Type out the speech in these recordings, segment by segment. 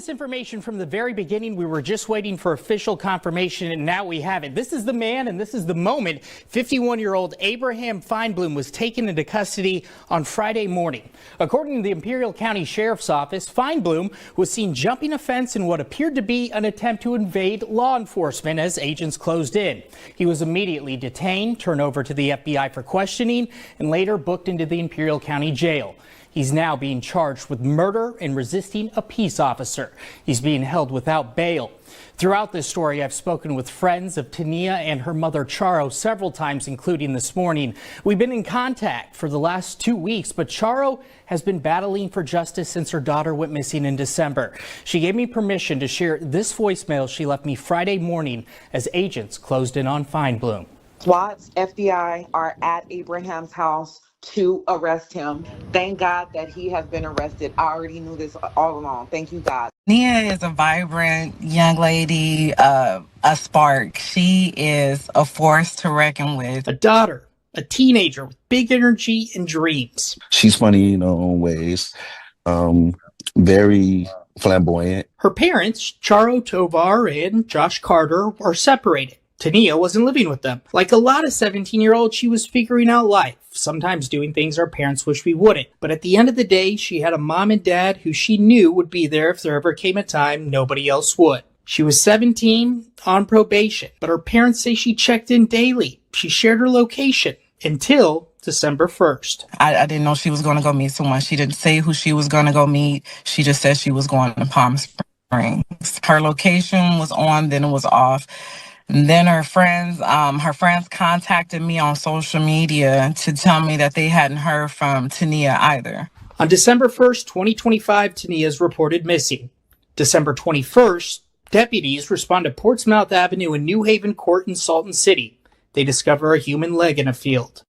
This information from the very beginning, we were just waiting for official confirmation, and now we have it. This is the man, and this is the moment. 51-year-old Abraham Feinbloom was taken into custody on Friday morning. According to the Imperial County Sheriff's Office, Feinbloom was seen jumping a fence in what appeared to be an attempt to invade law enforcement as agents closed in. He was immediately detained, turned over to the FBI for questioning, and later booked into the Imperial County Jail. He's now being charged with murder and resisting a peace officer. He's being held without bail. Throughout this story, I've spoken with friends of T'Neya and her mother Charo several times, including this morning. We've been in contact for the last 2 weeks, but Charo has been battling for justice since her daughter went missing in December. She gave me permission to share this voicemail she left me Friday morning as agents closed in on Feinbloom. SWAT's FBI are at Abraham's house to arrest him. Thank God that he has been arrested. I already knew this all along. Thank you, God. T'Neya is a vibrant young lady, a spark. She is a force to reckon with. A daughter, a teenager with big energy and dreams. She's funny in her own ways, very flamboyant. Her parents, T'Neya Tovar and Josh Carter, are separated. T'Neya wasn't living with them. Like a lot of 17-year-olds, she was figuring out life, sometimes doing things our parents wish we wouldn't. But at the end of the day, she had a mom and dad who she knew would be there if there ever came a time nobody else would. She was 17, on probation, but her parents say she checked in daily. She shared her location until December 1st. I didn't know she was going to go meet someone. She didn't say who she was going to go meet. She just said she was going to Palm Springs. Her location was on, then it was off. And then her friends contacted me on social media to tell me that they hadn't heard from T'Neya either. On December 1st, 2025, T'Neya is reported missing. December 21st, deputies respond to Portsmouth Avenue and New Haven Court in Salton City. They discover a human leg in a field.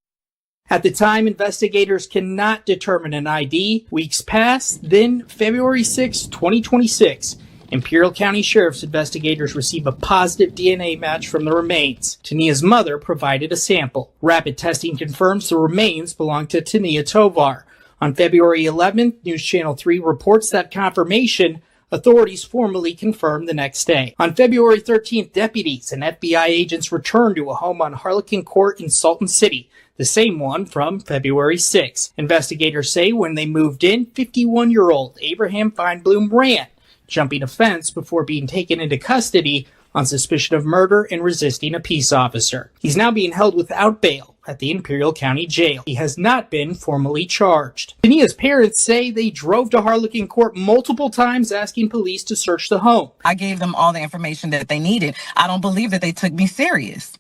At the time, investigators cannot determine an ID. Weeks pass, then February 6, 2026. Imperial County Sheriff's investigators receive a positive DNA match from the remains. T'Neya's mother provided a sample. Rapid testing confirms the remains belong to T'Neya Tovar. On February 11th, News Channel 3 reports that confirmation. Authorities formally confirmed the next day. On February 13th, deputies and FBI agents returned to a home on Harlequin Court in Salton City, the same one from February 6th. Investigators say when they moved in, 51-year-old Abraham Feinbloom ran, jumping a fence before being taken into custody on suspicion of murder and resisting a peace officer. He's now being held without bail at the Imperial County Jail. He has not been formally charged. T'Neya's parents say they drove to Harlequin Court multiple times asking police to search the home. I gave them all the information that they needed. I don't believe that they took me serious.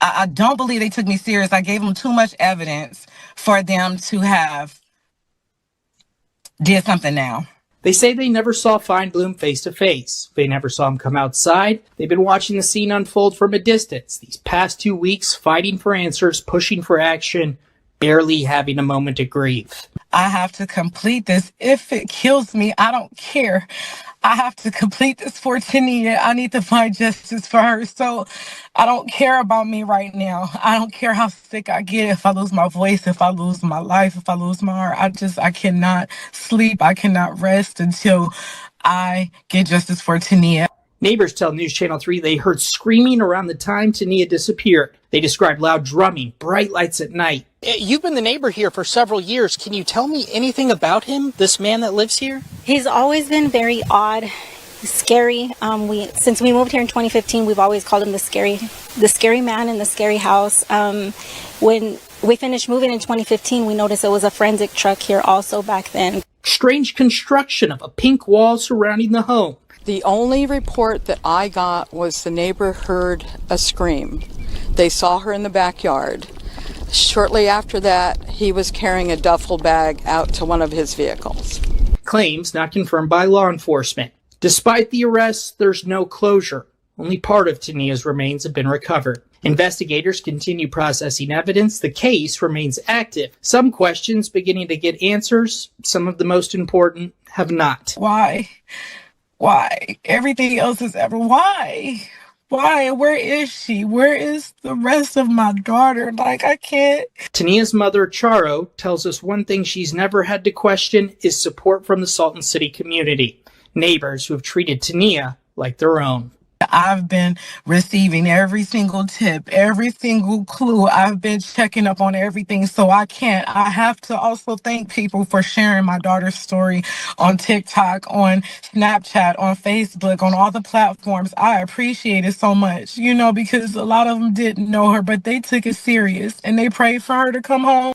I don't believe they took me serious. I gave them too much evidence for them to have did something now. They say they never saw Feinbloom face to face. They never saw him come outside. They've been watching the scene unfold from a distance. These past 2 weeks, fighting for answers, pushing for action, barely having a moment to grieve. I have to complete this. If it kills me, I don't care. I have to complete this for T'Neya. I need to find justice for her. So I don't care about me right now. I don't care how sick I get, if I lose my voice, if I lose my life, if I lose my heart. I cannot sleep. I cannot rest until I get justice for T'Neya. Neighbors tell News Channel 3 they heard screaming around the time T'Neya disappeared. They described loud drumming, bright lights at night. You've been the neighbor here for several years. Can you tell me anything about him, this man that lives here? He's always been very odd, scary. Since we moved here in 2015, we've always called him the scary man in the scary house. When we finished moving in 2015, we noticed there was a forensic truck here also back then. Strange construction of a pink wall surrounding the home. The only report that I got was the neighbor heard a scream. They saw her in the backyard. Shortly after that, he was carrying a duffel bag out to one of his vehicles. Claims not confirmed by law enforcement. Despite the arrest, there's no closure. Only part of T'Neya's remains have been recovered. Investigators continue processing evidence. The case remains active. Some questions beginning to get answers. Some of the most important have not. Why? Everything else is ever. Why? Where is she? Where is the rest of my daughter? I can't. T'Neya's mother, Charo, tells us one thing she's never had to question is support from the Salton City community. Neighbors who have treated T'Neya like their own. I've been receiving every single tip, every single clue. I've been checking up on everything. So I have to also thank people for sharing my daughter's story on TikTok, on Snapchat, on Facebook, on all the platforms. I appreciate it so much, because a lot of them didn't know her, but they took it serious and they prayed for her to come home.